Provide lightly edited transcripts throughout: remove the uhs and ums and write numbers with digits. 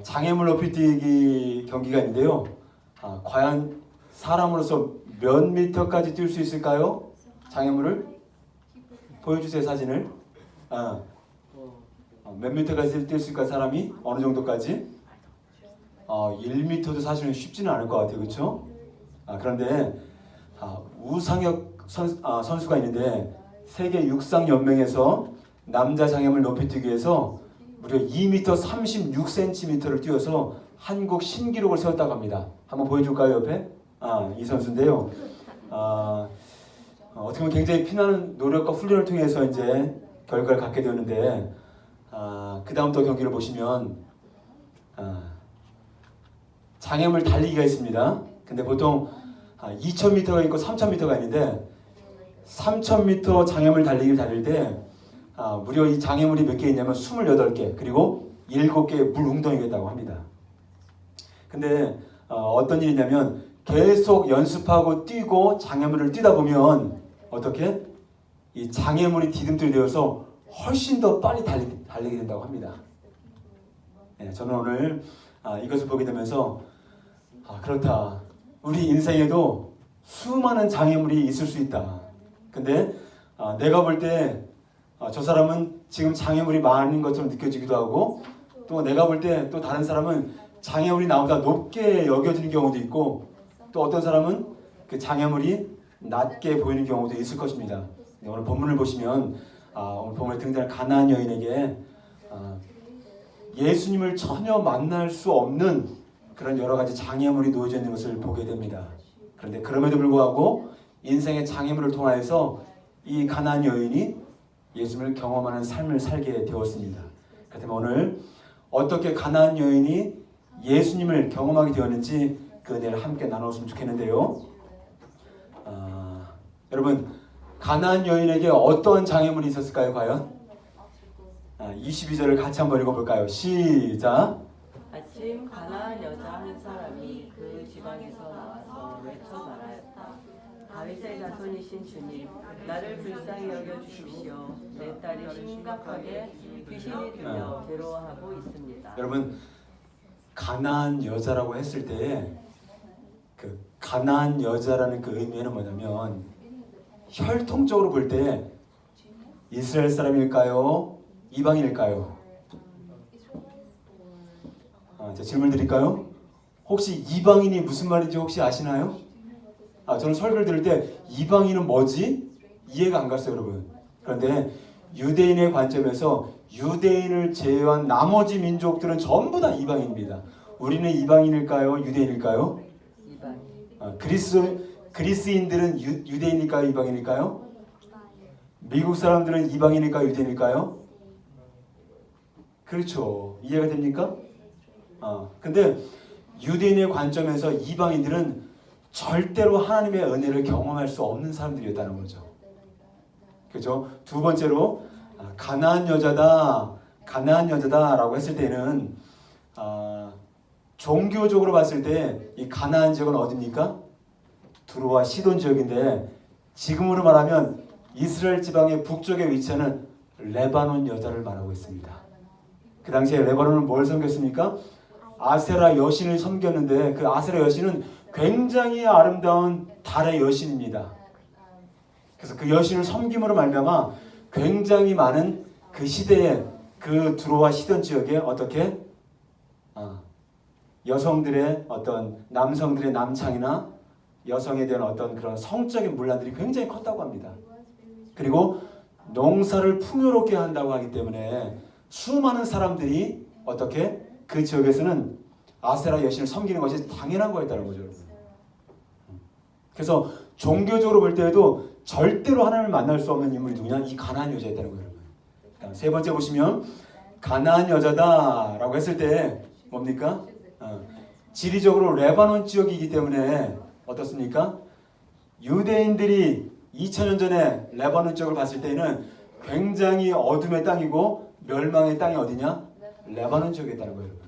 장애물 높이뛰기 경기가 있는데요. 과연 사람으로서 몇 미터까지 뛸 수 있을까요? 장애물을 보여주세요. 사진을. 몇 미터까지 뛸 수 있을까? 사람이 어느 정도까지? 1미터도 사실은 쉽지는 않을 것 같아요. 그렇죠? 그런데 우상혁 선수가 있는데 세계 육상연맹에서 남자 장애물 높이뛰기에서 무려 2m 36cm를 뛰어서 한국 신기록을 세웠다고 합니다. 한번 보여줄까요, 옆에? 이 선수인데요. 어떻게 보면 굉장히 피나는 노력과 훈련을 통해서 이제 결과를 갖게 되었는데, 그 다음 또 경기를 보시면 장애물 달리기가 있습니다. 근데 보통 2000m가 있고 3000m가 있는데 3000m 장애물 달리기를 달릴 때 무려 이 장애물이 몇 개 있냐면 28개 그리고 7개의 물 웅덩이가 있다고 합니다. 근데 어떤 일이 있냐면 계속 연습하고 뛰고 장애물을 뛰다 보면 어떻게? 이 장애물이 디딤돌이 되어서 훨씬 더 빨리 달리게 된다고 합니다. 저는 오늘 이것을 보게 되면서 그렇다. 우리 인생에도 수많은 장애물이 있을 수 있다. 근데 내가 볼 때 저 사람은 지금 장애물이 많은 것처럼 느껴지기도 하고 또 내가 볼 때 또 다른 사람은 장애물이 나보다 높게 여겨지는 경우도 있고 또 어떤 사람은 그 장애물이 낮게 보이는 경우도 있을 것입니다. 오늘 본문을 보시면 오늘 본문에 등장한 가나안 여인에게 예수님을 전혀 만날 수 없는 그런 여러 가지 장애물이 놓여져 있는 것을 보게 됩니다. 그런데 그럼에도 불구하고 인생의 장애물을 통하여서 이 가나안 여인이 예수님을 경험하는 삶을 살게 되었습니다. 그렇다면 오늘 어떻게 가나안 여인이 예수님을 경험하게 되었는지 그 은혜를 함께 나눴으면 좋겠는데요. 여러분 가나안 여인에게 어떤 장애물이 있었을까요? 과연? 22절을 같이 한번 읽어볼까요? 시작! 아침 가나안 여자 한 사람이 그 지방에서 나와서 외쳐 말하였다. 다윗의 자손이신 주님, 나를 불쌍히 여겨주십시오. 내 딸이 심각하게 귀신이 들려 괴로워하고 있습니다. 여러분 가나안 여자라고 했을 때 그 가나안 여자라는 그 의미는 뭐냐면 혈통적으로 볼 때 이스라엘 사람일까요? 이방인일까요? 제가 질문 드릴까요? 혹시 이방인이 무슨 말인지 혹시 아시나요? 저는 설교를 들을 때 이방인은 뭐지? 이해가 안 갔어요, 여러분. 그런데 유대인의 관점에서 유대인을 제외한 나머지 민족들은 전부 다 이방인입니다. 우리는 이방인일까요? 유대인일까요? 이방인. 그리스인들은 유대인일까요? 이방인일까요? 미국 사람들은 이방인일까요? 유대인일까요? 그렇죠. 이해가 됩니까? 근데 유대인의 관점에서 이방인들은 절대로 하나님의 은혜를 경험할 수 없는 사람들이었다는 거죠. 그렇죠? 두 번째로 가나안 여자다라고 했을 때는 종교적으로 봤을 때 이 가나안 지역은 어디입니까? 두로와 시돈 지역인데 지금으로 말하면 이스라엘 지방의 북쪽에 위치하는 레바논 여자를 말하고 있습니다. 그 당시에 레바논은 뭘 섬겼습니까? 아세라 여신을 섬겼는데 그 아세라 여신은 굉장히 아름다운 달의 여신입니다. 그래서 그 여신을 섬김으로 말미암아 굉장히 많은 그 시대에 그 두로와 시돈 지역에 어떻게 여성들의 어떤 남성들의 남창이나 여성에 대한 어떤 그런 성적인 문란들이 굉장히 컸다고 합니다. 그리고 농사를 풍요롭게 한다고 하기 때문에 수많은 사람들이 어떻게 그 지역에서는 아세라 여신을 섬기는 것이 당연한 거였다는 거죠, 여러분. 그래서 종교적으로 볼 때에도 절대로 하나님을 만날 수 없는 인물이 누구냐? 이 가나안 여자였다는 거예요, 여러분. 세 번째 보시면 가나안 여자다라고 했을 때 뭡니까? 지리적으로 레바논 지역이기 때문에 어떻습니까? 유대인들이 2000년 전에 레바논 지역을 봤을 때는 굉장히 어둠의 땅이고 멸망의 땅이 어디냐? 레바논 지역에 있다는 거예요, 여러분.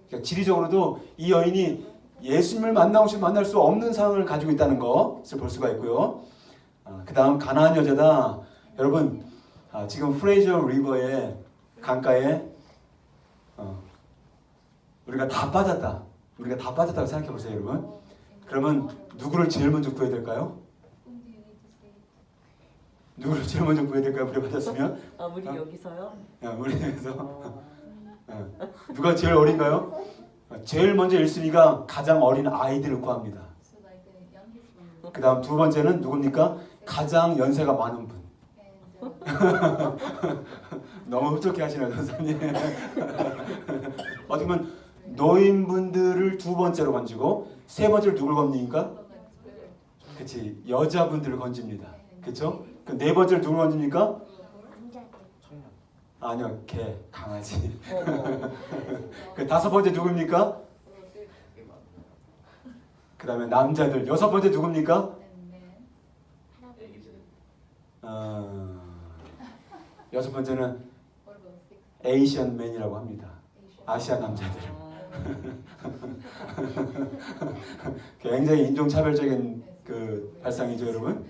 그러니까 지리적으로도 이 여인이 예수님을 만날 수 없는 상황을 가지고 있다는 것을 볼 수가 있고요. 그 다음 가나안 여자다. 여러분 지금 프레이저 리버의 강가에 우리가 다 빠졌다. 우리가 다 빠졌다고 생각해 보세요, 여러분. 그러면 누구를 제일 먼저 구해야 될까요? 누구를 제일 먼저 구해야 될까요? 우리 빠졌으면? 우리 여기서요? 우리에서 누가 제일 어린가요? 제일 먼저 1순위가 가장 어린 아이들을 구합니다. 그 다음 두 번째는 누굽니까? 가장 연세가 많은 분. 너무 흡족해 하시네요, 선생님. 어떻게 보면 노인분들을 두 번째로 건지고 세 번째로 누굴 건집니까? 그치, 여자분들을 건집니다. 그쵸? 그 네 번째로 누굴 건집니까? 아니요, 개, 강아지. 그 다섯 번째 누굽니까? 그 다음에 남자들. 여섯 번째 누굽니까? 여섯 번째는 에이시안 맨이라고 합니다. 아시아 남자들. 굉장히 인종차별적인 그 발상이죠, 여러분.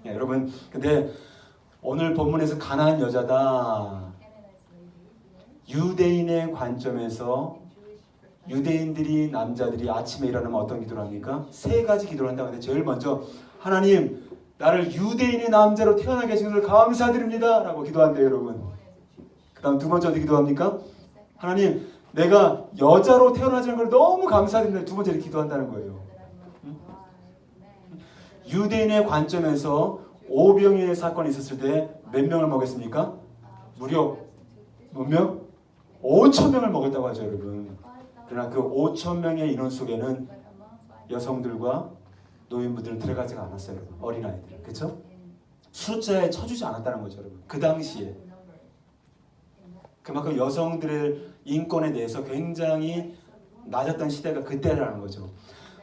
여러분, 근데 오늘 본문에서 가난한 여자다. 유대인의 관점에서 유대인들이 남자들이 아침에 일어나면 어떤 기도를 합니까? 세 가지 기도를 한다고 하는데 제일 먼저 하나님 나를 유대인의 남자로 태어나게 하신 것을 감사드립니다 라고 기도한대요, 여러분. 그 다음 두 번째 어떻게 기도합니까? 하나님 내가 여자로 태어나자는 걸 너무 감사드립니다. 두 번째로 기도한다는 거예요. 유대인의 관점에서 오병이의 사건이 있었을 때 몇 명을 먹였습니까? 무려 몇 명? 5,000명을 먹였다고 하죠, 여러분. 그러나 그 5,000명의 인원 속에는 여성들과 노인분들은 들어가지가 않았어요, 여러분. 어린아이들. 그렇죠? 숫자에 쳐주지 않았다는 거죠, 여러분. 그 당시에. 그만큼 여성들의 인권에 대해서 굉장히 낮았던 시대가 그때라는 거죠.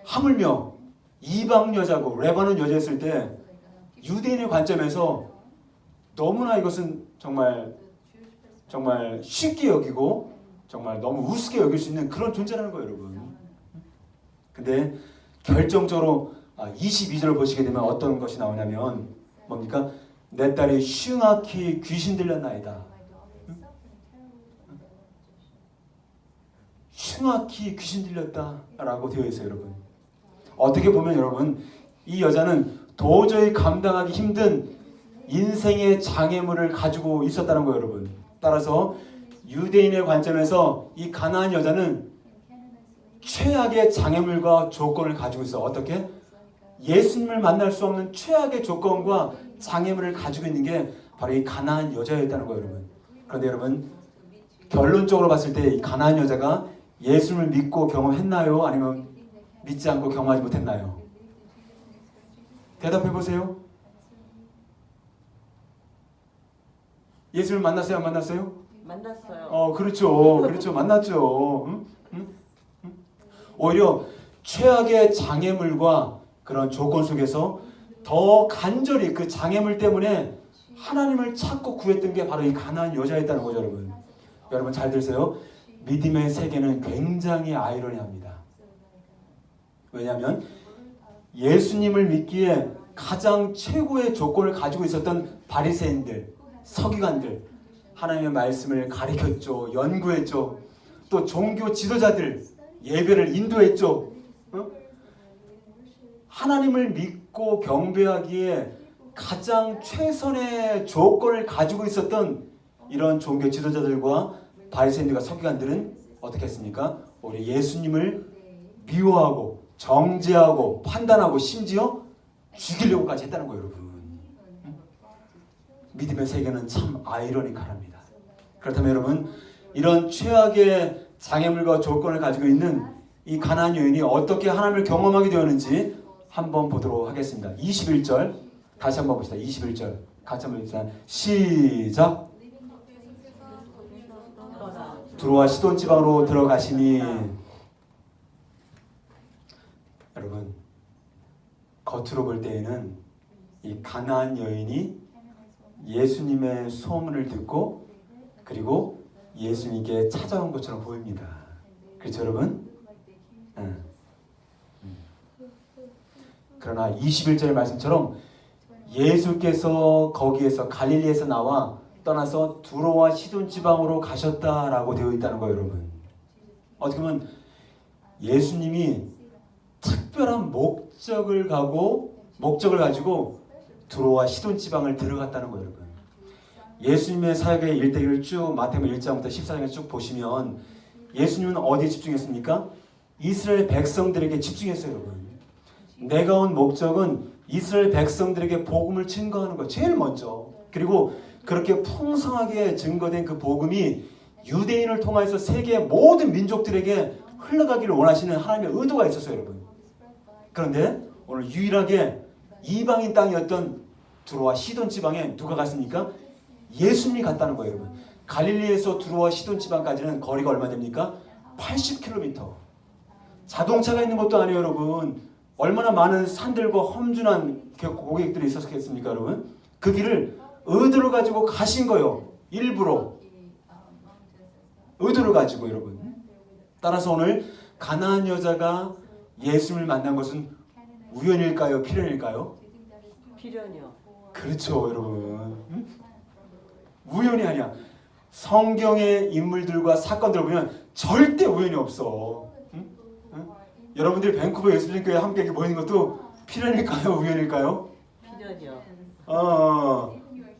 하물며 이방 여자고 레바논 여자였을 때 유대인의 관점에서 너무나 이것은 정말 쉽게 여기고 정말 너무 우습게 여길 수 있는 그런 존재라는 거예요, 여러분. 근데 결정적으로 22절을 보시게 되면 어떤 것이 나오냐면 뭡니까? 내 딸이 흉악히 귀신 들렸나이다. 흉악히 귀신 들렸다라고 되어 있어요, 여러분. 어떻게 보면 여러분 이 여자는 도저히 감당하기 힘든 인생의 장애물을 가지고 있었다는 거예요, 여러분. 따라서 유대인의 관점에서 이 가나안 여자는 최악의 장애물과 조건을 가지고 있어. 어떻게? 예수님을 만날 수 없는 최악의 조건과 장애물을 가지고 있는 게 바로 이 가나안 여자였다는 거예요, 여러분. 그런데 여러분 결론적으로 봤을 때 이 가나안 여자가 예수님을 믿고 경험했나요? 아니면 믿지 않고 경험하지 못했나요? 대답해 보세요. 예수님을 만났어요? 안 만났어요? 만났어요. 그렇죠. 만났죠. 응? 오히려 최악의 장애물과 그런 조건 속에서 더 간절히 그 장애물 때문에 하나님을 찾고 구했던 게 바로 이 가나안 여자였다는 거죠, 여러분. 여러분 잘 들으세요. 믿음의 세계는 굉장히 아이러니합니다. 왜냐하면 예수님을 믿기에 가장 최고의 조건을 가지고 있었던 바리새인들, 서기관들, 하나님의 말씀을 가르쳤죠, 연구했죠. 또 종교 지도자들 예배를 인도했죠. 하나님을 믿고 경배하기에 가장 최선의 조건을 가지고 있었던 이런 종교 지도자들과 바리새인들과 서기관들은 어떻게 했습니까? 우리 예수님을 미워하고 정죄하고 판단하고 심지어 죽이려고까지 했다는 거예요, 여러분. 믿음의 세계는 참 아이러니컬합니다. 그렇다면 여러분, 이런 최악의 장애물과 조건을 가지고 있는 이 가나안 여인이 어떻게 하나님을 경험하게 되었는지 한번 보도록 하겠습니다. 21절 다시 한번 봅시다. 21절 같이 한번 봅시다. 시작. 두로와 시돈 지방으로 들어가시니. 여러분, 겉으로 볼 때에는 이 가나안 여인이 예수님의 소문을 듣고 그리고 예수님께 찾아온 것처럼 보입니다. 그렇죠, 여러분? 그러나 21절의 말씀처럼 예수께서 거기에서 갈릴리에서 나와 떠나서 두로와 시돈 지방으로 가셨다라고 되어 있다는 거예요, 여러분. 어떻게 보면 예수님이 특별한 목적을 가지고 두로와 시돈 지방을 들어갔다는 거예요, 여러분. 예수님의 사역의 일대기를 쭉 마태복음 1장부터 14장에 쭉 보시면 예수님은 어디에 집중했습니까? 이스라엘 백성들에게 집중했어요, 여러분. 내가 온 목적은 이스라엘 백성들에게 복음을 증거하는 거 제일 먼저. 그리고 그렇게 풍성하게 증거된 그 복음이 유대인을 통해서 세계의 모든 민족들에게 흘러가기를 원하시는 하나님의 의도가 있었어요, 여러분. 그런데 오늘 유일하게 이방인 땅이었던 두로와 시돈 지방에 누가 갔습니까? 예수님이 갔다는 거예요, 여러분. 갈릴리에서 두로와 시돈 지방까지는 거리가 얼마 됩니까? 80km. 자동차가 있는 것도 아니에요, 여러분. 얼마나 많은 산들과 험준한 고객들이 있었겠습니까, 여러분? 그 길을 의도를 가지고 가신 거예요. 일부러. 의도를 가지고, 여러분. 따라서 오늘 가나안 여자가 예수님을 만난 것은 우연일까요? 필연일까요? 필연이요. 그렇죠, 여러분. 응? 우연이 아니야. 성경의 인물들과 사건들을 보면 절대 우연이 없어. 응? 응? 여러분들이 밴쿠버 예수님교회 함께 이렇게 모이는 것도 필연일까요? 우연일까요? 필연이요.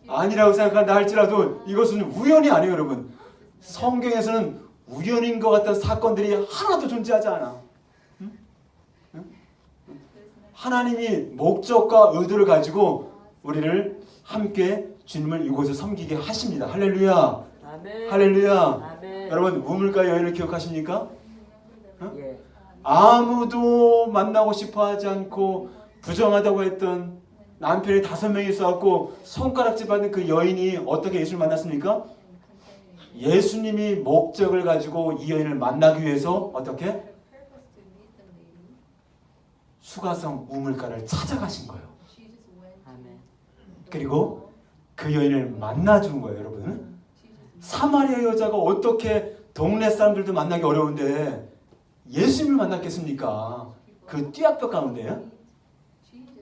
아니라고 생각한다 할지라도 이것은 우연이 아니에요, 여러분. 성경에서는 우연인 것 같은 사건들이 하나도 존재하지 않아. 응? 응? 하나님이 목적과 의도를 가지고 우리를 함께 주님을 이곳에 섬기게 하십니다. 할렐루야. 아멘. 할렐루야. 아멘. 여러분 우물가 여인을 기억하십니까? 응? 예. 아무도 만나고 싶어하지 않고 부정하다고 했던 남편이 5명이 있어갖고 손가락질 받는 그 여인이 어떻게 예수를 만났습니까? 예수님이 목적을 가지고 이 여인을 만나기 위해서 어떻게? 수가성 우물가를 찾아가신 거예요. 아멘. 그리고 그 여인을 만나준 거예요, 여러분. 사마리아 여자가 어떻게 동네 사람들도 만나기 어려운데 예수님을 만났겠습니까? 그 띠약볕 가운데요.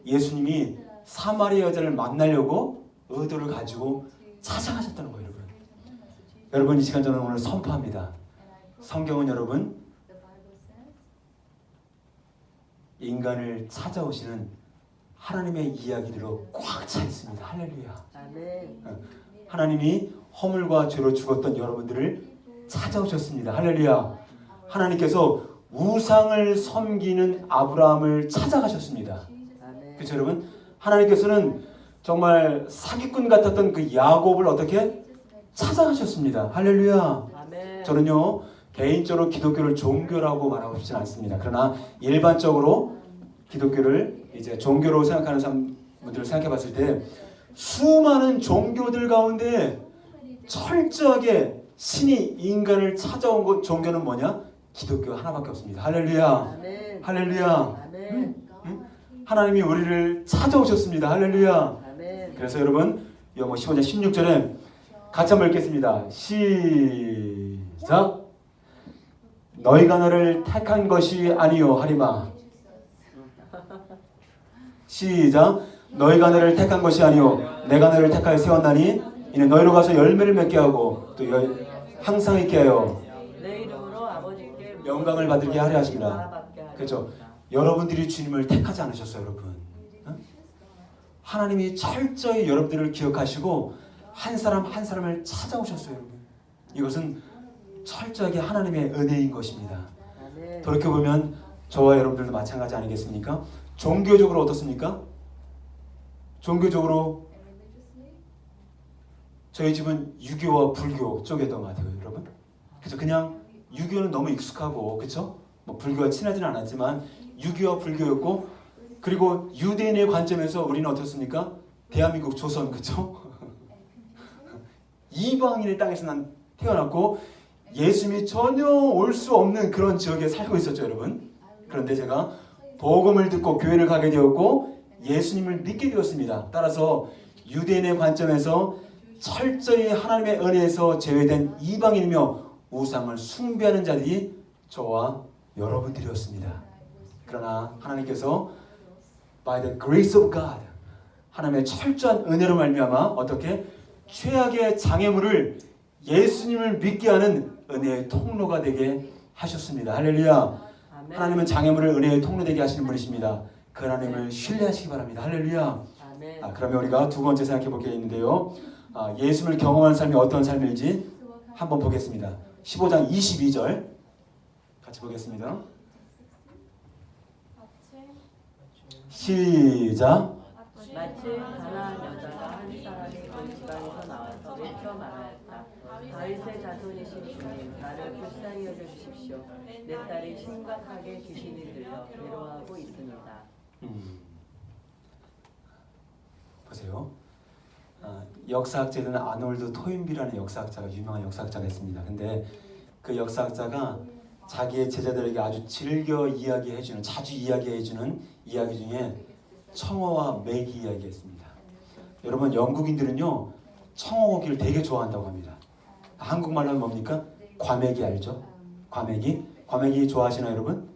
예수님이 사마리아 여자를 만나려고 의도를 가지고 찾아가셨다는 거예요, 여러분. 여러분 이 시간 저는 오늘 선포합니다. 성경은 여러분 인간을 찾아오시는 하나님의 이야기대로 꽉 차 있습니다. 할렐루야. 아멘. 하나님이 허물과 죄로 죽었던 여러분들을 찾아오셨습니다. 할렐루야. 하나님께서 우상을 섬기는 아브라함을 찾아가셨습니다. 아멘. 그렇죠, 여러분? 하나님께서는 정말 사기꾼 같았던 그 야곱을 어떻게 찾아가셨습니다. 할렐루야. 아멘. 저는요 개인적으로 기독교를 종교라고 말하고 싶지는 않습니다. 그러나 일반적으로 기독교를 이제 종교로 생각하는 사람들을 생각해봤을 때 수많은 종교들 가운데 철저하게 신이 인간을 찾아온 것 종교는 뭐냐? 기독교 하나밖에 없습니다. 할렐루야. 아멘. 할렐루야. 아멘. 하나님이 우리를 찾아오셨습니다. 할렐루야. 아멘. 그래서 여러분 요한복음 15장 16절에 같이 한번 읽겠습니다. 시작. 너희가 너를 택한 것이 아니요 하리마. 시작. 너희가 너를 택한 것이 아니요 내가 너를 택하여 세웠나니 이는 너희로 가서 열매를 맺게 하고 또 항상 있게 하여 내 이름으로 아버지께 영광을 받게 하려 하십니다. 받게 하리라. 그렇죠. 여러분들이 주님을 택하지 않으셨어요, 여러분. 응? 하나님이 철저히 여러분들을 기억하시고 한 사람 한 사람을 찾아오셨어요, 여러분. 이것은 철저하게 하나님의 은혜인 것입니다. 아멘. 돌이켜보면 저와 여러분들도 마찬가지 아니겠습니까? 종교적으로 어떻습니까? 종교적으로 저희 집은 유교와 불교 쪽이었던 것 같아요, 여러분. 그래서 그냥 유교는 너무 익숙하고, 그렇죠? 뭐 불교와 친하지는 않았지만 유교와 불교였고, 그리고 유대인의 관점에서 우리는 어떻습니까? 대한민국 조선, 그렇죠? 이방인의 땅에서 난 태어났고 예수님이 전혀 올 수 없는 그런 지역에 살고 있었죠, 여러분. 그런데 제가 복음을 듣고 교회를 가게 되었고 예수님을 믿게 되었습니다. 따라서 유대인의 관점에서 철저히 하나님의 은혜에서 제외된 이방인이며 우상을 숭배하는 자들이 저와 여러분들이었습니다. 그러나 하나님께서 by the grace of God, 하나님의 철저한 은혜로 말미암아 어떻게 최악의 장애물을 예수님을 믿게 하는 은혜의 통로가 되게 하셨습니다. 할렐루야. 하나님은 장애물을 은혜의 통로 되게 하시는 분이십니다. 그 하나님을 신뢰하시기 바랍니다. 할렐루야. 아멘. 그러면 우리가 두 번째 생각해 볼 게 있는데요. 예수를 경험한 삶이 어떤 삶일지 한번 보겠습니다. 15장 22절 같이 보겠습니다. 시작. 마치 가나안 여자가 한 사람이 그 지방에서 나와서 외쳐 말하였다. 다윗의 자손이신 주님, 나를 불쌍히 여겨 주십시오. 내 딸이 심각하게 귀신이 들려 괴로워하고 있습니다. 보세요. 역사학자는 아놀드 토인비라는 역사학자가 유명한 역사학자가 있습니다. 근데 그 역사학자가 자기의 제자들에게 아주 즐겨 이야기해주는, 자주 이야기해주는 이야기 중에 청어와 메기 이야기했습니다. 여러분, 영국인들은요 청어고기를 되게 좋아한다고 합니다. 한국말로 하면 뭡니까? 과메기 알죠? 과메기 좋아하시나요, 여러분?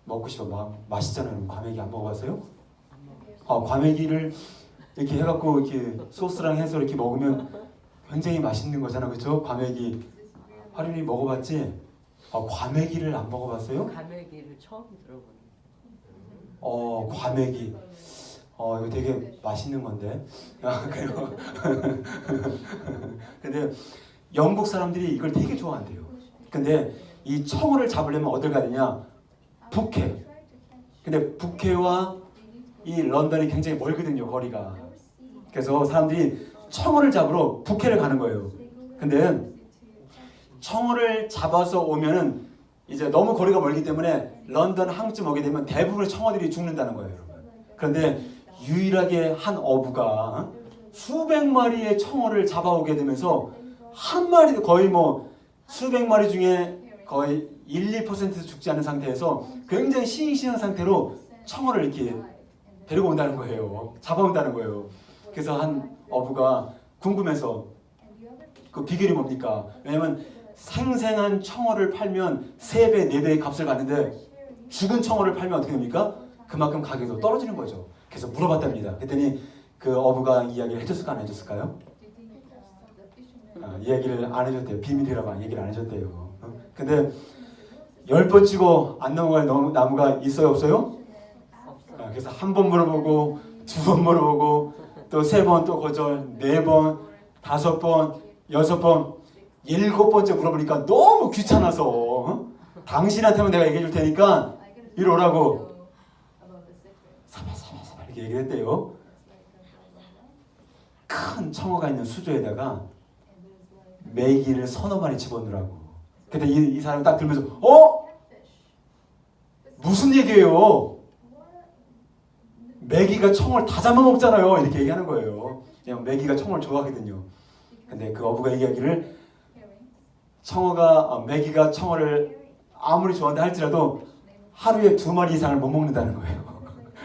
먹고 싶어. 맛있잖아요. 여러분. 과메기 안 먹어봤어요? 과메기를 이렇게 해갖고 이렇게 소스랑 해서 이렇게 먹으면 굉장히 맛있는 거잖아, 그렇죠? 과메기. 하림이 먹어봤지? 과메기를 안 먹어봤어요? 과메기를 처음 들어보는. 과메기. 이거 되게 맛있는 건데. 그래요. 근데 영국 사람들이 이걸 되게 좋아한대요. 근데 이 청어를 잡으려면 어딜 가야 되냐? 북해. 근데 북해와 이 런던이 굉장히 멀거든요, 거리가. 그래서 사람들이 청어를 잡으러 북해를 가는 거예요. 근데 청어를 잡아서 오면은 이제 너무 거리가 멀기 때문에 런던 항쯤 오게 되면 대부분의 청어들이 죽는다는 거예요, 여러분. 그런데 유일하게 한 어부가 수백 마리의 청어를 잡아오게 되면서 한 마리도 거의 수백 마리 중에 거의 1, 2% 죽지 않은 상태에서 굉장히 싱싱한 상태로 청어를 이렇게 데리고 온다는 거예요. 잡아온다는 거예요. 그래서 한 어부가 궁금해서 그 비결이 뭡니까? 왜냐면 생생한 청어를 팔면 3배, 4배의 값을 받는데 죽은 청어를 팔면 어떻게 됩니까? 그만큼 가격이 떨어지는 거죠. 그래서 물어봤답니다. 그랬더니 그 어부가 이야기를 해줬을까 안 해줬을까요? 이야기를 안 해줬대요. 비밀이라고 얘기를 안 해줬대요. 근데 10번 치고 안 넘어갈 나무가 있어요, 없어요? 그래서 한 번 물어보고 2번 물어보고 또 3번 또 거절, 4번, 5번, 6번, 7번째 물어보니까 너무 귀찮아서 당신한테만 내가 얘기해 줄 테니까 이리 오라고 사발 이렇게 얘기를 했대요. 큰 청어가 있는 수조에다가 메기를 서너 마리 집어넣으라고. 근데 이 사람이 딱 들면서 무슨 얘기예요? 메기가 청어를 다 잡아먹잖아요. 이렇게 얘기하는 거예요. 그냥 메기가 청어를 좋아하거든요. 근데 그 어부가 얘기하기를 메기가 청어를 아무리 좋아한다 할지라도 하루에 2마리 이상을 못 먹는다는 거예요.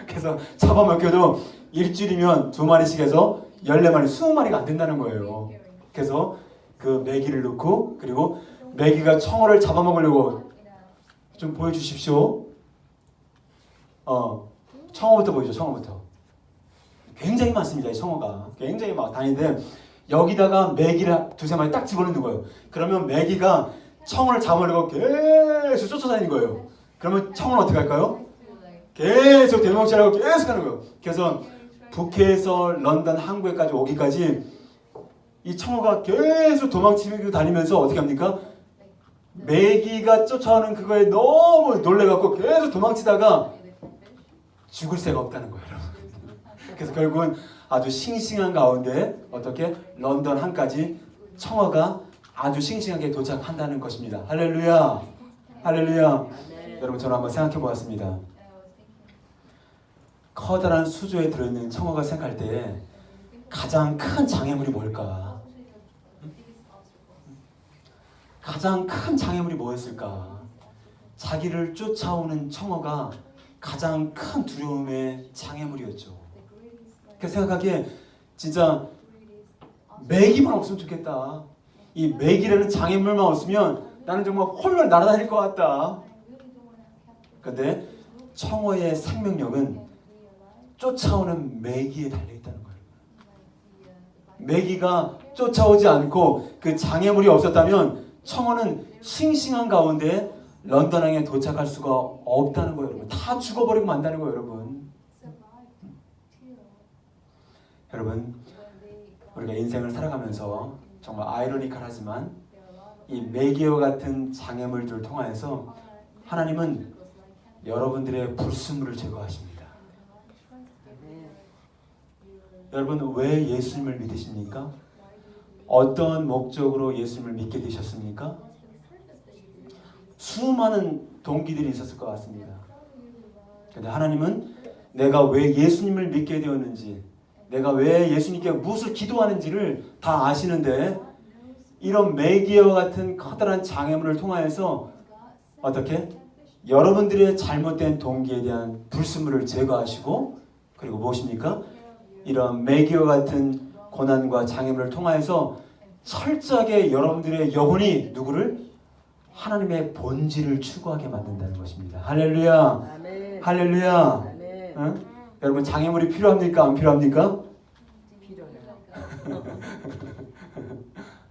그래서 잡아먹혀도 일주일이면 2마리씩 해서 14마리, 20마리가 안 된다는 거예요. 그래서 그 메기를 넣고 그리고 메기가 청어를 잡아먹으려고 좀 보여주십시오. 청어부터 보이죠. 청어부터 굉장히 많습니다. 이 청어가 굉장히 막 다니는데 여기다가 메기를 2-3마리 딱 집어넣는 거예요. 그러면 메기가 청어를 잡으려고 계속 쫓아다니는 거예요. 그러면 청어는 어떻게 할까요? 계속 대명치라고 계속 하는 거예요. 그래서 북해에서 런던 항구에까지 오기까지 이 청어가 계속 도망치고 다니면서 어떻게 합니까? 메기가 쫓아오는 그거에 너무 놀래갖고 계속 도망치다가 죽을 새가 없다는 거예요. 그래서 결국은 아주 싱싱한 가운데 어떻게 런던 항까지 청어가 아주 싱싱하게 도착한다는 것입니다. 할렐루야, 할렐루야. 여러분, 저는 한번 생각해 보았습니다. 커다란 수조에 들어있는 청어가 생각할 때 가장 큰 장애물이 뭘까? 가장 큰 장애물이 뭐였을까? 자기를 쫓아오는 청어가 가장 큰 두려움의 장애물이었죠. 그래서 생각하기에 진짜 메기만 없으면 좋겠다. 이 메기라는 장애물만 없으면 나는 정말 홀로 날아다닐 것 같다. 그런데 청어의 생명력은 쫓아오는 메기에 달려있다는 거예요. 메기가 쫓아오지 않고 그 장애물이 없었다면 청어는 싱싱한 가운데 런던항에 도착할 수가 없다는 거예요, 여러분. 다 죽어버리고 만다는 거예요, 여러분. 여러분, 우리가 인생을 살아가면서 정말 아이러니컬하지만 이 메기와 같은 장애물들을 통하여서 하나님은 여러분들의 불순물을 제거하십니다. 여러분, 왜 예수님을 믿으십니까? 어떤 목적으로 예수님을 믿게 되셨습니까? 수많은 동기들이 있었을 것 같습니다. 그런데 하나님은 내가 왜 예수님을 믿게 되었는지, 내가 왜 예수님께 무엇을 기도하는지를 다 아시는데 이런 매기와 같은 커다란 장애물을 통하여서 어떻게? 여러분들의 잘못된 동기에 대한 불순물을 제거하시고, 그리고 무엇입니까? 이런 매기와 같은 고난과 장애물을 통하여서 철저하게 여러분들의 영혼이 누구를? 하나님의 본질을 추구하게 만든다는 것입니다. 할렐루야. 아멘. 할렐루야. 아멘. 응? 여러분, 장애물이 필요합니까? 안 필요합니까? 필요해요.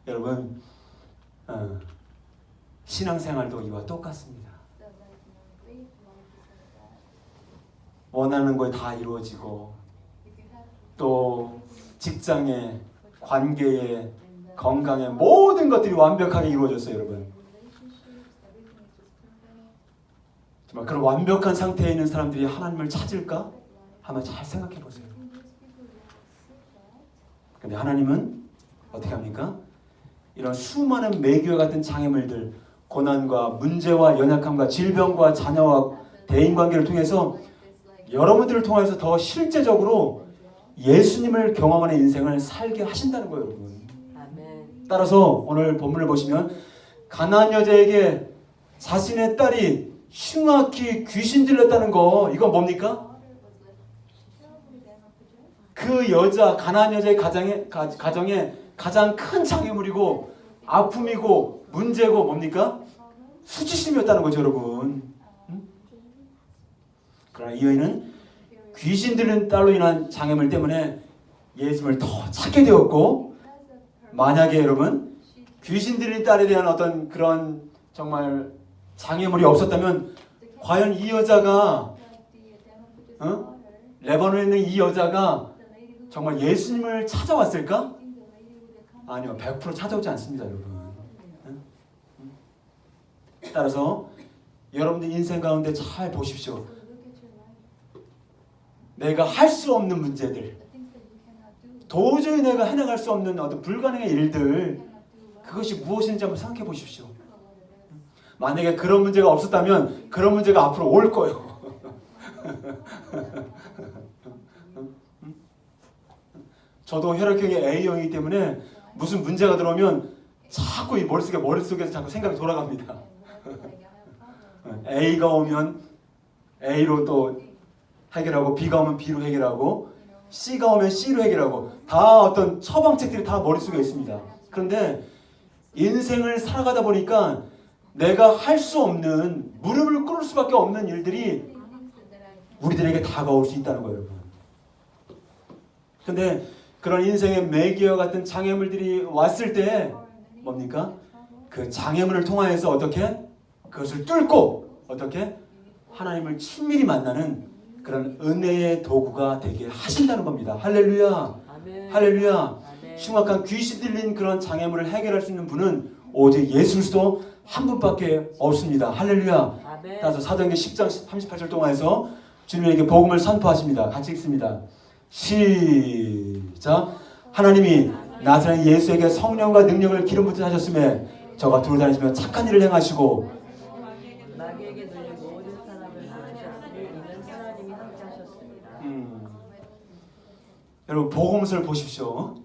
여러분, 신앙생활도 이와 똑같습니다. 원하는 거 다 이루어지고, 또 직장에, 관계에, 건강에 모든 것들이 완벽하게 이루어졌어요, 여러분. 정말 그런 완벽한 상태에 있는 사람들이 하나님을 찾을까? 한번 잘 생각해 보세요. 근데 하나님은 어떻게 합니까? 이런 수많은 매기와 같은 장애물들, 고난과 문제와 연약함과 질병과 자녀와 대인관계를 통해서 여러분들을 통해서 더 실제적으로 예수님을 경험하는 인생을 살게 하신다는 거예요, 여러분. 아멘. 따라서 오늘 본문을 보시면 가나안 여자에게 자신의 딸이 흉악히 귀신 들렸다는 거, 이건 뭡니까? 그 여자, 가나안 여자의 가정에 가장 큰 장애물이고 아픔이고 문제고 뭡니까? 수치심이었다는 거죠, 여러분. 그러나 이 여인은 귀신 들린 딸로 인한 장애물 때문에 예수님을 더 찾게 되었고, 만약에 여러분 귀신 들린 딸에 대한 어떤 그런 정말 장애물이 없었다면 과연 이 여자가 레바논에 있는 이 여자가 정말 예수님을 찾아왔을까? 아니요, 100% 찾아오지 않습니다, 여러분. 따라서 여러분들 인생 가운데 잘 보십시오. 내가 할 수 없는 문제들, 도저히 내가 해나갈 수 없는 어떤 불가능한 일들, 그것이 무엇인지 한번 생각해 보십시오. 만약에 그런 문제가 없었다면 그런 문제가 앞으로 올 거예요. 저도 혈액형이 A형이기 때문에 무슨 문제가 들어오면 자꾸 이 머릿속에서 자꾸 생각이 돌아갑니다. A가 오면 A로 또 해결하고, B가 오면 B로 해결하고, C가 오면 C로 해결하고, 다 어떤 처방책들이 다 머릿속에 있습니다. 그런데 인생을 살아가다 보니까 내가 할 수 없는, 무릎을 꿇을 수밖에 없는 일들이 우리들에게 다가올 수 있다는 거예요, 여러분. 그런데 그런 인생의 매기와 같은 장애물들이 왔을 때 뭡니까? 그 장애물을 통하여서 어떻게? 그것을 뚫고 어떻게? 하나님을 친밀히 만나는 그런 은혜의 도구가 되게 하신다는 겁니다. 할렐루야. 아멘. 할렐루야. 아멘. 흉악한 귀신 들린 그런 장애물을 해결할 수 있는 분은 오직 예수 그리스도 한 분밖에 없습니다. 할렐루야. 아멘. 따라서 사도행전 10장 38절 동안에서 주님에게 복음을 선포하십니다. 같이 읽습니다. 시작. 하나님이 나사렛 예수에게 성령과 능력을 기름 붓듯 하셨음에 저가 돌아다니시며 착한 일을 행하시고 마귀에게 들린 모든 사람을 부르셨으니 이는 하나님이 함께 하셨습니다. 여러분, 복음서를 보십시오.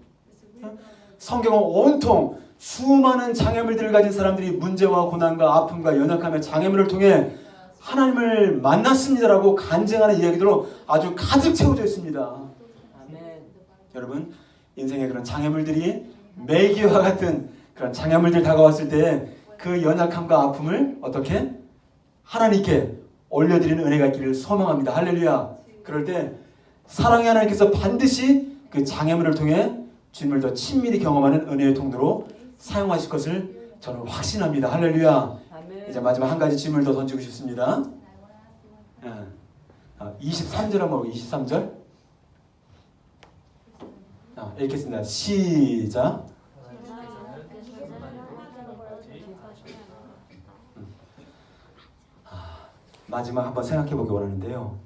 성경은 온통 수많은 장애물들을 가진 사람들이 문제와 고난과 아픔과 연약함의 장애물을 통해 하나님을 만났습니다라고 간증하는 이야기들로 아주 가득 채워져 있습니다. 아멘. 여러분, 인생의 그런 장애물들이 매기와 같은 그런 장애물들 다가왔을 때 그 연약함과 아픔을 어떻게? 하나님께 올려드리는 은혜가 있기를 소망합니다. 할렐루야. 그럴 때 사랑의 하나님께서 반드시 그 장애물을 통해 주님을 더 친밀히 경험하는 은혜의 통로로 사용하실 것을 저는 확신합니다. 할렐루야. 아멘. 이제 마지막 한 가지 질문을 더 던지고 싶습니다. 23절 한번 보고 23절. 읽겠습니다. 시작. 마지막 한번 생각해 보기 원하는데요.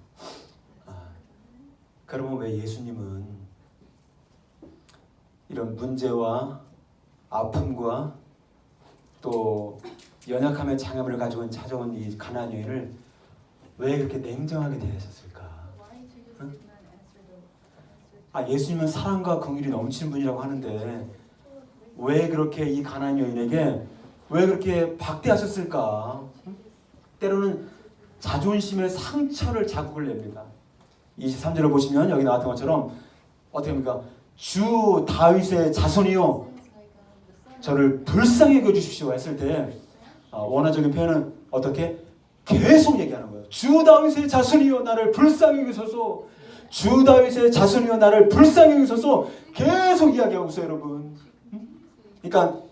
그러면 왜 예수님은 이런 문제와 아픔과 또 연약함의 장애물을 가지고 찾아온 이 가나안 여인을 왜 그렇게 냉정하게 대하셨을까? 응? 예수님은 사랑과 긍휼이 넘치는 분이라고 하는데 왜 그렇게 이 가나안 여인에게 왜 그렇게 박대하셨을까? 응? 때로는 자존심의 상처를 자국을 냅니다. 23절을 보시면 여기 나왔던 것처럼 어떻게 합니까? 주 다윗의 자손이요 저를 불쌍히 여겨주십시오 했을 때 원어적인 표현은 어떻게? 계속 얘기하는 거예요. 주 다윗의 자손이요 나를 불쌍히 여기소서. 주 다윗의 자손이요 나를 불쌍히 여기소서. 계속 이야기하고 있어요 여러분. 그러니까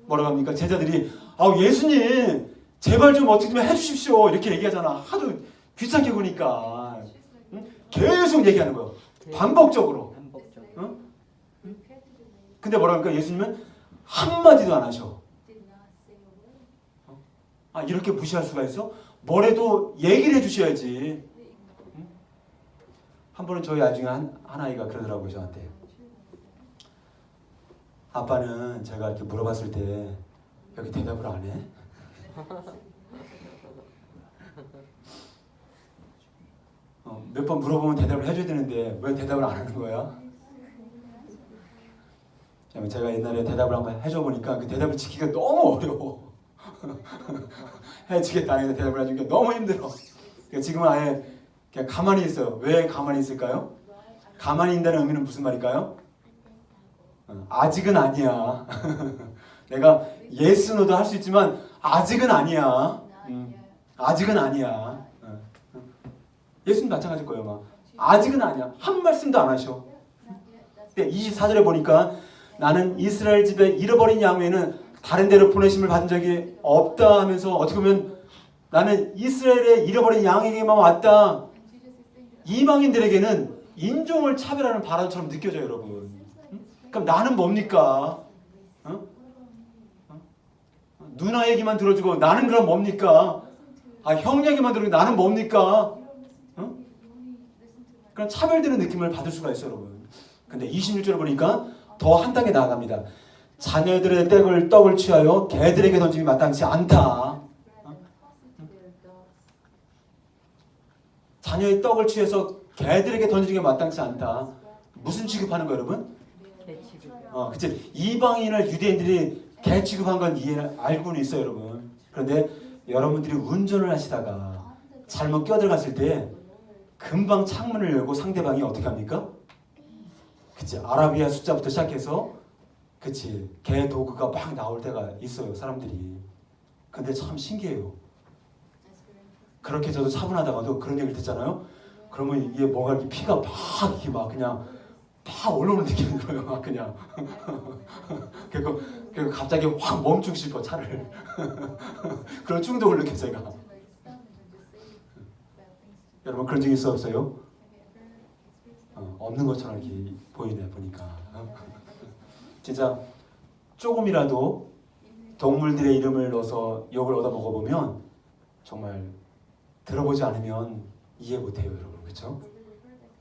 뭐라고 합니까? 제자들이 예수님 제발 좀 어떻게 좀 해주십시오 이렇게 얘기하잖아. 하도 귀찮게 구니까 계속 얘기하는 거예요. 반복적으로. 근데 뭐라고 합니까? 예수님은 한마디도 안 하셔. 이렇게 무시할 수가 있어? 뭐래도 얘기를 해주셔야지. 한 번은 저희 아중에 한 아이가 그러더라고요 저한테. 아빠는 제가 이렇게 물어봤을 때 여기 대답을 안 해? 몇 번 물어보면 대답을 해줘야 되는데 왜 대답을 안 하는 거야? 제가 옛날에 대답을 한번 해줘 보니까 그 대답을 지키기가 너무 어려워. 해주겠다는 대답을 해주기가 너무 힘들어. 그러니까 지금은 아예 그냥 가만히 있어요. 왜 가만히 있을까요? 가만히 있다는 의미는 무슨 말일까요? 아직은 아니야. 내가 yes, no도 할 수 있지만 아직은 아니야. 아직은 아니야. 예수님 마찬가지일 거예요. 막 아직은 아니야. 한 말씀도 안 하셔. 근데 24절에 보니까 나는 이스라엘 집에 잃어버린 양 외에는 다른 데로 보내심을 받은 적이 없다 하면서 어떻게 보면 나는 이스라엘에 잃어버린 양에게만 왔다. 이방인들에게는 인종을 차별하는 발언처럼 느껴져요 여러분. 그럼 나는 뭡니까? 누나 얘기만 들어주고 나는 그럼 뭡니까? 형 얘기만 들어주고 나는 뭡니까? 그런 차별되는 느낌을 받을 수가 있어요 여러분. 근데 26절을 보니까 더 한 단계 나아갑니다. 자녀들의 떡을 취하여 개들에게 던짐이 마땅치 않다. 자녀의 떡을 취해서 개들에게 던지는 게 마땅치 않다. 무슨 취급하는 거예요 여러분? 개 취급. 그치. 이방인을 유대인들이 개 취급한 건 알고는 있어요 여러분. 그런데 여러분들이 운전을 하시다가 잘못 껴들어갔을 때 금방 창문을 열고 상대방이 어떻게 합니까? 그치. 아라비아 숫자부터 시작해서 그치. 개 도구가 막 나올 때가 있어요 사람들이. 근데 참 신기해요. 그렇게 저도 차분하다가도 그런 얘기를 듣잖아요. 그러면 이게 뭔가 이렇게 피가 막 이렇게 막 그냥 막 올라오는 느낌인 거예요. 막 그냥. 그리고 갑자기 확 멈추고 싶어 차를. 그런 충동을 느껴 제가. 여러분 그런 적 있어 없어요? 없는 것처럼 이렇게 보이네 보니까. 진짜 조금이라도 동물들의 이름을 넣어서 욕을 얻어 먹어보면 정말 들어보지 않으면 이해 못해요 여러분. 그렇죠?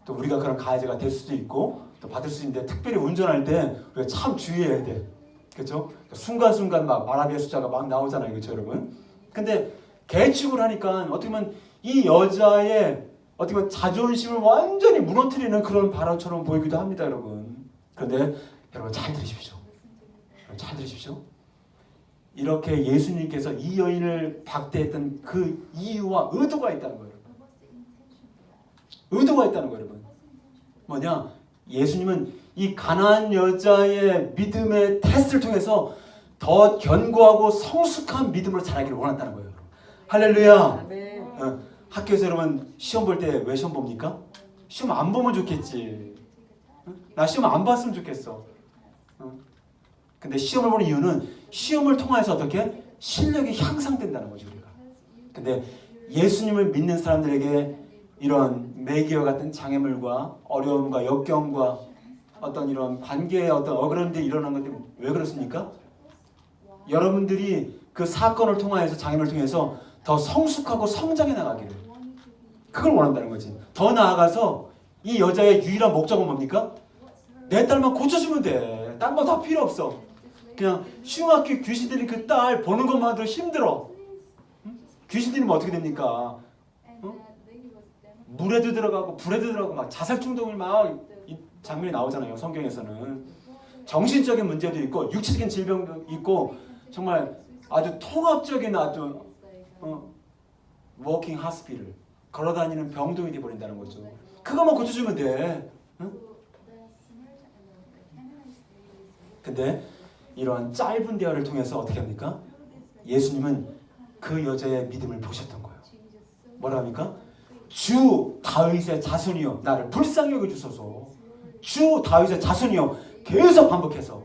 또 우리가 그런 가해자가 될 수도 있고 또 받을 수 있는데 특별히 운전할 때 우리가 참 주의해야 돼. 그렇죠? 순간순간 막 아라비아 숫자가 막 나오잖아요. 그렇죠 여러분? 근데 개축을 하니까 어떻게 보면 이 여자의 어떻게 보면 자존심을 완전히 무너뜨리는 그런 발언처럼 보이기도 합니다 여러분. 그런데 여러분 잘 들으십시오. 잘 들으십시오. 이렇게 예수님께서 이 여인을 박대했던 그 이유와 의도가 있다는 거예요. 의도가 있다는 거예요 여러분. 뭐냐? 예수님은 이 가나안 여자의 믿음의 테스트를 통해서 더 견고하고 성숙한 믿음으로 자라기를 원한다는 거예요. 할렐루야. 학교에서 여러분 시험 볼 때 왜 시험 봅니까? 시험 안 보면 좋겠지. 나 시험 안 봤으면 좋겠어. 근데 시험을 보는 이유는 시험을 통해서 어떻게 실력이 향상된다는 거죠, 우리가. 근데 예수님을 믿는 사람들에게 이런 매기와 같은 장애물과 어려움과 역경과 어떤 이런 관계의 어떤 어그러움들이 일어난 것들이 왜 그렇습니까? 여러분들이 그 사건을 통해서 장애물을 통해서 더 성숙하고 성장해 나가기를, 그걸 원한다는 거지. 더 나아가서 이 여자의 유일한 목적은 뭡니까? 내 딸만 고쳐주면 돼. 딴 거 다 필요 없어. 그냥 흉악기 귀신들이 그 딸 보는 것만으로 힘들어. 귀신들이 뭐 어떻게 됩니까? 물에도 들어가고 불에도 들어가고 막 자살 충동을 막 이 장면이 나오잖아요. 성경에서는 정신적인 문제도 있고 육체적인 질병도 있고 정말 아주 통합적인 아주 워킹 하스피를 걸어다니는 병동이 되어버린다는 거죠. 그것만 고쳐주면 돼. 응? 근데 이러한 짧은 대화를 통해서 어떻게 합니까? 예수님은 그 여자의 믿음을 보셨던 거예요. 뭐라 합니까? 주 다윗의 자손이여 나를 불쌍히 여겨주소서. 주 다윗의 자손이여 계속 반복해서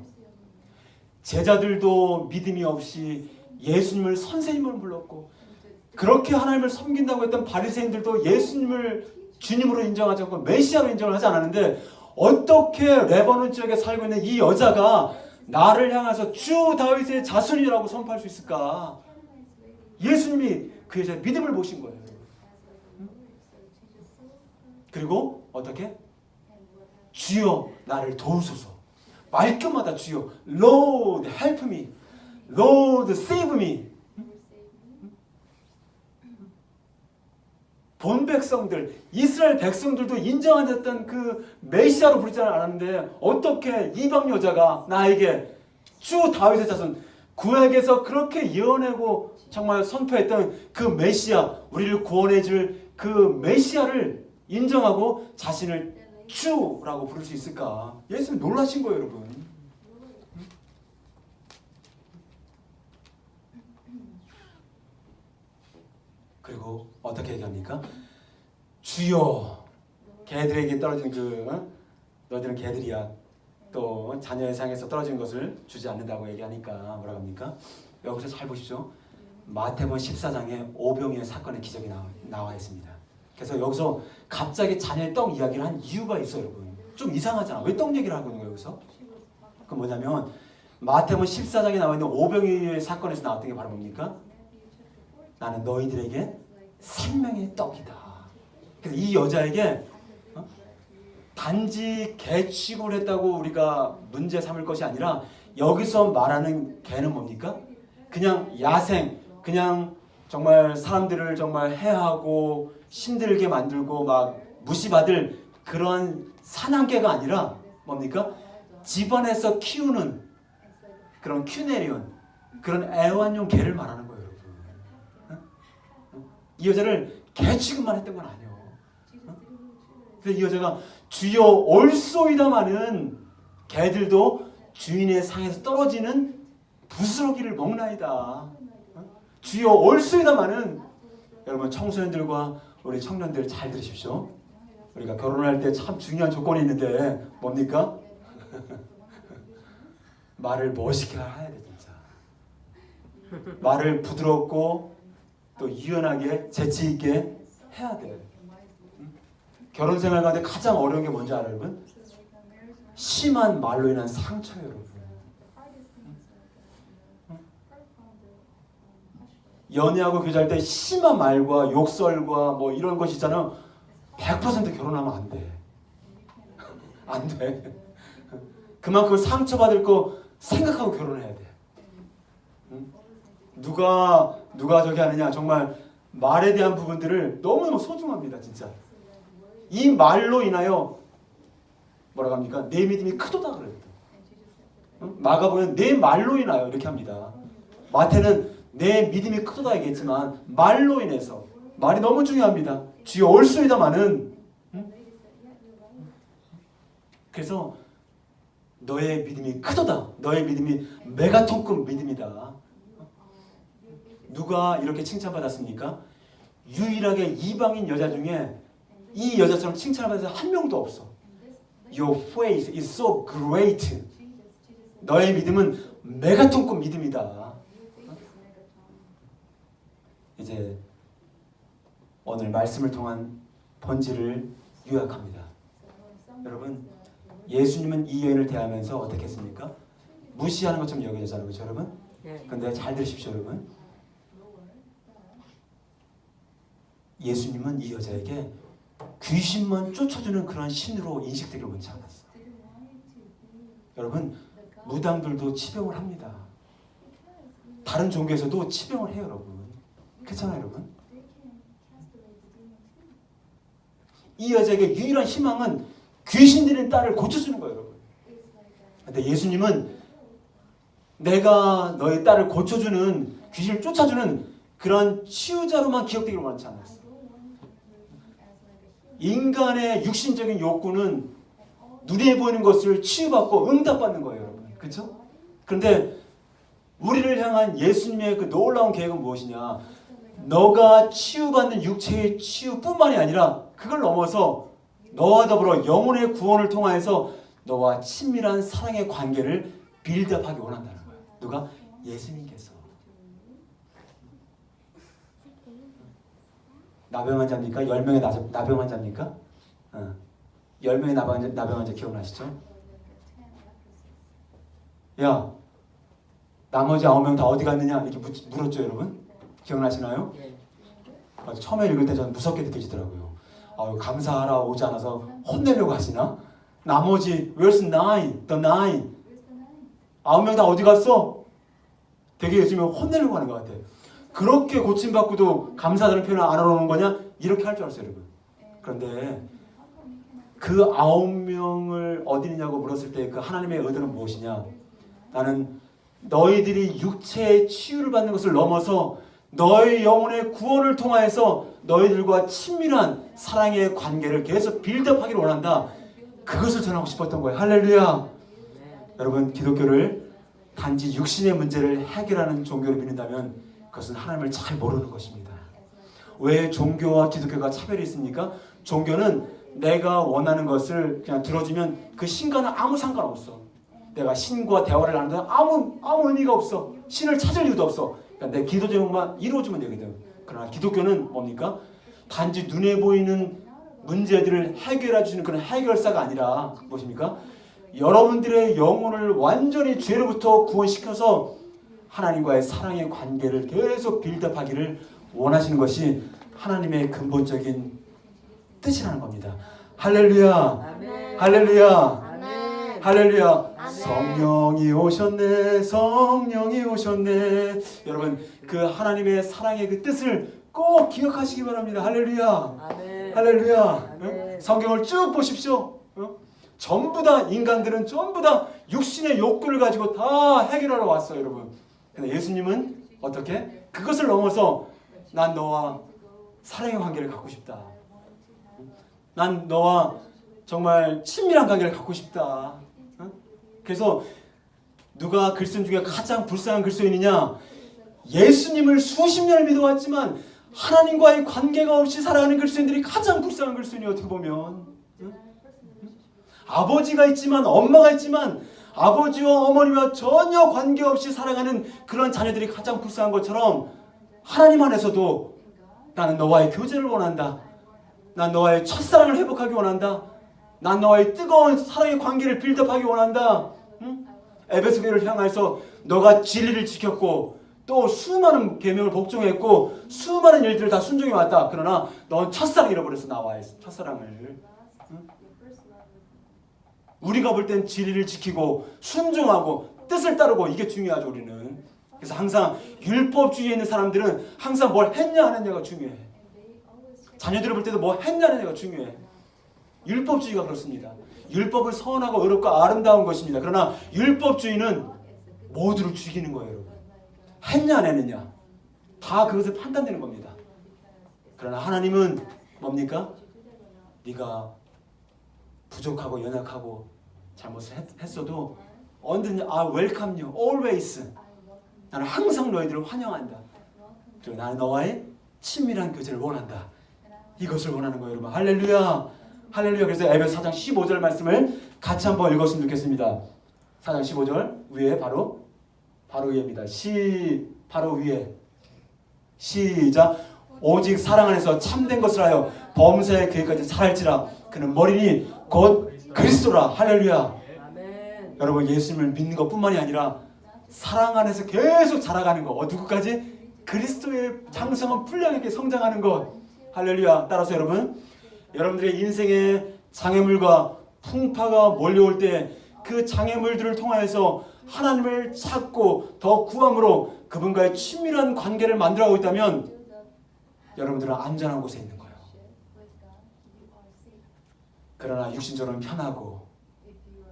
제자들도 믿음이 없이 예수님을 선생님으로 불렀고 그렇게 하나님을 섬긴다고 했던 바리새인들도 예수님을 주님으로 인정하지 않고 메시아로 인정을 하지 않았는데 어떻게 레바논 지역에 살고 있는 이 여자가 나를 향해서 주 다윗의 자손이라고 선포할 수 있을까? 예수님이 그 여자의 믿음을 보신 거예요. 그리고 어떻게? 주여 나를 도우소서. 말끝마다 주여 Lord help me, Lord save me. 본 백성들, 이스라엘 백성들도 인정하셨던 그 메시아로 부르지 않았는데 어떻게 이방 여자가 나에게 주 다윗의 자손 구약에서 그렇게 예언하고 정말 선포했던 그 메시아, 우리를 구원해줄 그 메시아를 인정하고 자신을 주라고 부를 수 있을까? 예수님 놀라신 거예요, 여러분. 그리고 어떻게 얘기합니까? 주여, 개들에게 떨어진 너희들은 개들이야. 또 자녀의 상에서 떨어진 것을 주지 않는다고 얘기하니까 뭐라고 합니까? 여기서 잘 보십시오. 마태복음 14장에 오병이의 사건의 기적이 나와 있습니다. 그래서 여기서 갑자기 자녀의 떡 이야기를 한 이유가 있어요, 여러분. 좀 이상하잖아. 왜 떡 얘기를 하고 있는 거예요, 여기서? 그 뭐냐면 마태복음 14장에 나와 있는 오병이의 사건에서 나왔던 게 바로 뭡니까? 나는 너희들에게 생명의 떡이다. 그래서 이 여자에게 단지 개 취급을 했다고 우리가 문제 삼을 것이 아니라 여기서 말하는 개는 뭡니까? 그냥 야생, 그냥 정말 사람들을 정말 해하고 힘들게 만들고 막 무시받을 그런 사냥개가 아니라 뭡니까? 집안에서 키우는 그런 큐네리온, 그런 애완용 개를 말하는 거예요, 여러분. 이 여자를 개 취급만 했던 건 아니에요. 그래서 이 여자가 주여 올소이다마는 개들도 주인의 상에서 떨어지는 부스러기를 먹나이다. 주여 올소이다마는 여러분 청소년들과 우리 청년들 잘 들으십시오. 우리가 결혼할 때 참 중요한 조건이 있는데 뭡니까? 말을 멋있게 해야 돼 진짜. 말을 부드럽고 또 유연하게 재치 있게 해야 돼. 결혼 생활 가운데 가장 어려운 게 뭔지 알아요, 여러분? 심한 말로 인한 상처예요, 여러분. 연애하고 교제할 때 심한 말과 욕설과 뭐 이런 것이 있잖아요. 100% 결혼하면 안 돼. 안 돼. 그만큼 상처받을 거 생각하고 결혼해야 돼. 누가 저기 하느냐. 정말 말에 대한 부분들을 너무너무 소중합니다, 진짜. 이 말로 인하여 뭐라고 합니까? 내 믿음이 크도다 그래요. 마가복음은 내 말로 인하여 이렇게 합니다. 마태는 내 믿음이 크도다 얘기했지만 말로 인해서 말이 너무 중요합니다. 주여 올소이다마는 그래서 너의 믿음이 크도다. 너의 믿음이 메가톤급 믿음이다. 누가 이렇게 칭찬받았습니까? 유일하게 이방인 여자 중에 이 여자처럼 칭찬받은 사람 한 명도 없어. Your faith is so great. 너의 믿음은 메가톤급 믿음이다. 이제 오늘 말씀을 통한 본질을 요약합니다. 여러분, 예수님은 이 여인을 대하면서 어떻게 했습니까? 무시하는 것처럼 여겨졌잖아요, 그렇죠, 여러분? 근데 잘 들으십시오, 여러분. 예수님은 이 여자에게 귀신만 쫓아주는 그런 신으로 인식되기를 원치 않았어요. 여러분, 무당들도 치병을 합니다. 다른 종교에서도 치병을 해요, 여러분. 그렇잖아요, 여러분. 이 여자에게 유일한 희망은 귀신 들린 딸을 고쳐주는 거예요, 여러분. 근데 예수님은 내가 너의 딸을 고쳐주는, 귀신을 쫓아주는 그런 치유자로만 기억되기를 원치 않았어요. 인간의 육신적인 욕구는 눈에 보이는 것을 치유받고 응답받는 거예요, 여러분. 그렇죠? 그런데 우리를 향한 예수님의 그 놀라운 계획은 무엇이냐? 너가 치유받는 육체의 치유뿐만이 아니라 그걸 넘어서 너와 더불어 영혼의 구원을 통하여서 너와 친밀한 사랑의 관계를 빌드업하기 원한다는 거예요. 누가? 예수님께서. 나병 환자입니까? 10명의 나병 환자입니까? 10명의 나병 환자 기억나시죠? 야, 나머지 9명 다 어디 갔느냐? 이렇게 물었죠, 여러분? 기억나시나요? 처음에 읽을 때 저는 무섭게 느껴지더라고요. 감사하라 오지 않아서 혼내려고 하시나? 나머지 where's nine? The nine? 9명 다 어디 갔어? 되게 요즘에 혼내려고 하는 것 같아요. 그렇게 고침받고도 감사하다는 표현을 안 하러 오는 거냐? 이렇게 할 줄 알았어요, 여러분. 그런데 그 9명을 어디 있냐고 물었을 때 그 하나님의 의도는 무엇이냐? 나는 너희들이 육체의 치유를 받는 것을 넘어서 너의 영혼의 구원을 통하여서 너희들과 친밀한 사랑의 관계를 계속 빌드업하기를 원한다. 그것을 전하고 싶었던 거예요. 할렐루야. 여러분, 기독교를 단지 육신의 문제를 해결하는 종교로 믿는다면 그것은 하나님을 잘 모르는 것입니다. 왜 종교와 기독교가 차별이 있습니까? 종교는 내가 원하는 것을 그냥 들어주면 그 신과는 아무 상관없어. 내가 신과 대화를 나누는 아무 의미가 없어. 신을 찾을 이유도 없어. 그러니까 내 기도 제목만 이루어주면 되거든. 그러나 기독교는 뭡니까? 단지 눈에 보이는 문제들을 해결해 주는 그런 해결사가 아니라 무엇입니까? 여러분들의 영혼을 완전히 죄로부터 구원시켜서 하나님과의 사랑의 관계를 계속 빌드업하기를 원하시는 것이 하나님의 근본적인 뜻이라는 겁니다. 할렐루야. 아멘. 할렐루야. 아멘. 할렐루야. 아멘. 성령이 오셨네. 성령이 오셨네. 여러분, 그 하나님의 사랑의 그 뜻을 꼭 기억하시기 바랍니다. 할렐루야. 아멘. 할렐루야. 아멘. 응? 성경을 쭉 보십시오. 응? 전부 다 인간들은 전부 다 육신의 욕구를 가지고 다 해결하러 왔어요, 여러분. 근데 예수님은 어떻게? 그것을 넘어서 난 너와 사랑의 관계를 갖고 싶다. 난 너와 정말 친밀한 관계를 갖고 싶다. 응? 그래서 누가 글쓴 중에 가장 불쌍한 글쓰인이냐? 예수님을 수십 년을 믿어왔지만 하나님과의 관계가 없이 살아가는 글쓰인들이 가장 불쌍한 글쓰인이 어떻게 보면. 응? 아버지가 있지만 엄마가 있지만 아버지와 어머니와 전혀 관계없이 살아가는 그런 자녀들이 가장 불쌍한 것처럼 하나님 안에서도 나는 너와의 교제를 원한다. 난 너와의 첫사랑을 회복하기 원한다. 난 너와의 뜨거운 사랑의 관계를 빌드업하기 원한다. 응? 에베소 교회를 향해서 너가 진리를 지켰고 또 수많은 계명을 복종했고 수많은 일들을 다 순종해 왔다. 그러나 넌 첫사랑 잃어버렸어. 나와의 첫사랑을. 응? 우리가 볼 땐 진리를 지키고 순종하고 뜻을 따르고 이게 중요하죠, 우리는. 그래서 항상 율법주의에 있는 사람들은 항상 뭘 했냐 안 했냐가 중요해. 자녀들을 볼 때도 뭐 했냐 안 했냐가 중요해. 율법주의가 그렇습니다. 율법은 선하고 의롭고 아름다운 것입니다. 그러나 율법주의는 모두를 죽이는 거예요, 여러분. 했냐 안 했느냐 다 그것을 판단되는 겁니다. 그러나 하나님은 뭡니까? 네가 부족하고 연약하고 잘못을 했어도 언제든지 I welcome you, always. 나는 항상 너희들을 환영한다. 그리고 나는 너와의 친밀한 교제를 원한다. 이것을 원하는 거예요, 여러분. 할렐루야. 할렐루야. 그래서 에베소 4장 15절 말씀을 같이 한번 읽었으면 좋겠습니다. 4장 15절 위에 바로 바로 위에입니다. 바로 위에. 시작. 오직 사랑 안에서 참된 것을 하여 범사의 계획까지 잘할지라. 그는 머리니 곧 그리스도라. 할렐루야. 아멘. 여러분, 예수님을 믿는 것뿐만이 아니라 사랑 안에서 계속 자라가는 것. 누구까지? 그리스도의 장성한 분량에게 성장하는 것. 할렐루야. 따라서 여러분들의 인생에 장애물과 풍파가 몰려올 때 그 장애물들을 통하여서 하나님을 찾고 더 구함으로 그분과의 친밀한 관계를 만들어가고 있다면 여러분들은 안전한 곳에 있는 거예요. 그러나 육신적으로는 편하고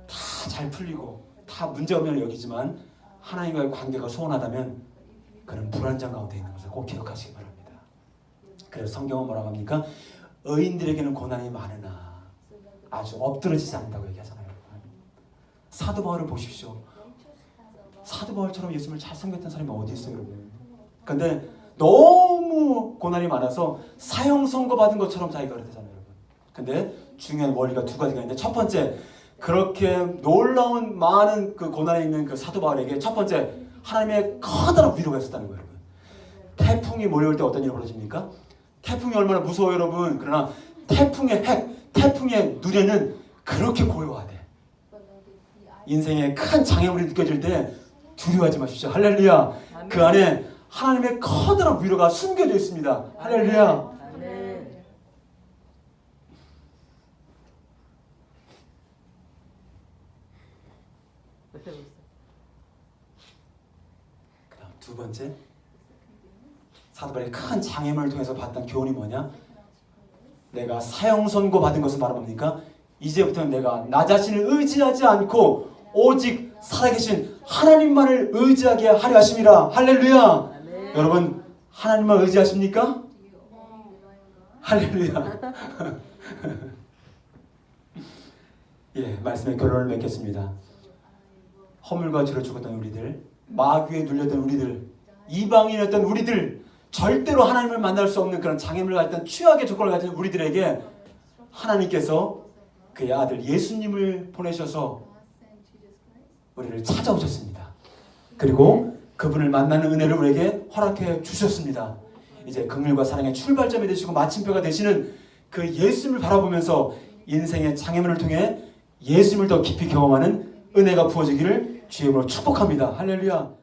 다 잘 풀리고 다 문제없는 여기지만 하나님과의 관계가 소원하다면 그는 불안정 가운데 있는 것을 꼭 기억하시기 바랍니다. 그래서 성경은 뭐라고 합니까? 의인들에게는 고난이 많으나 아주 엎드러지지 않는다고 얘기하잖아요. 사도 바울을 보십시오. 사도 바울처럼 예수님을 잘 섬겼던 사람이 어디 있어요, 여러분? 근데 너무 고난이 많아서 사형 선고 받은 것처럼 자기가 그랬잖아요, 여러분. 근데 중요한 원리가 두 가지가 있는데, 첫 번째, 그렇게 놀라운 많은 그 고난에 있는 그 사도 바울에게 첫 번째, 하나님의 커다란 위로가 있었다는 거예요, 여러분. 태풍이 몰려올 때 어떤 일이 벌어집니까? 태풍이 얼마나 무서워요, 여러분. 그러나 태풍의 태풍의 누레는 그렇게 고요하대. 인생에 큰 장애물이 느껴질 때 두려워하지 마십시오. 할렐루야. 아멘. 그 안에 하나님의 커다란 위로가 숨겨져 있습니다. 할렐루야. 아멘. 그다음 두 번째, 사도 바울의 큰 장애물을 통해서 봤던 교훈이 뭐냐? 내가 사형 선고 받은 것은 바로 뭡니까? 이제부터는 내가 나 자신을 의지하지 않고 오직 살아계신 하나님만을 의지하게 하려 하심이라. 할렐루야. 아멘. 여러분, 하나님만 의지하십니까? 할렐루야. 예, 말씀의 결론을 맺겠습니다. 허물과 죄로 죽었던 우리들, 마귀에 눌렸던 우리들, 이방인이었던 우리들, 절대로 하나님을 만날 수 없는 그런 장애물을 가졌던 취약의 조건을 가진 우리들에게 하나님께서 그의 아들 예수님을 보내셔서 우리를 찾아오셨습니다. 그리고 그분을 만나는 은혜를 우리에게 허락해 주셨습니다. 이제 긍휼과 사랑의 출발점이 되시고 마침표가 되시는 그 예수님을 바라보면서 인생의 장애물을 통해 예수님을 더 깊이 경험하는 은혜가 부어지기를 주의 이름으로 축복합니다. 할렐루야.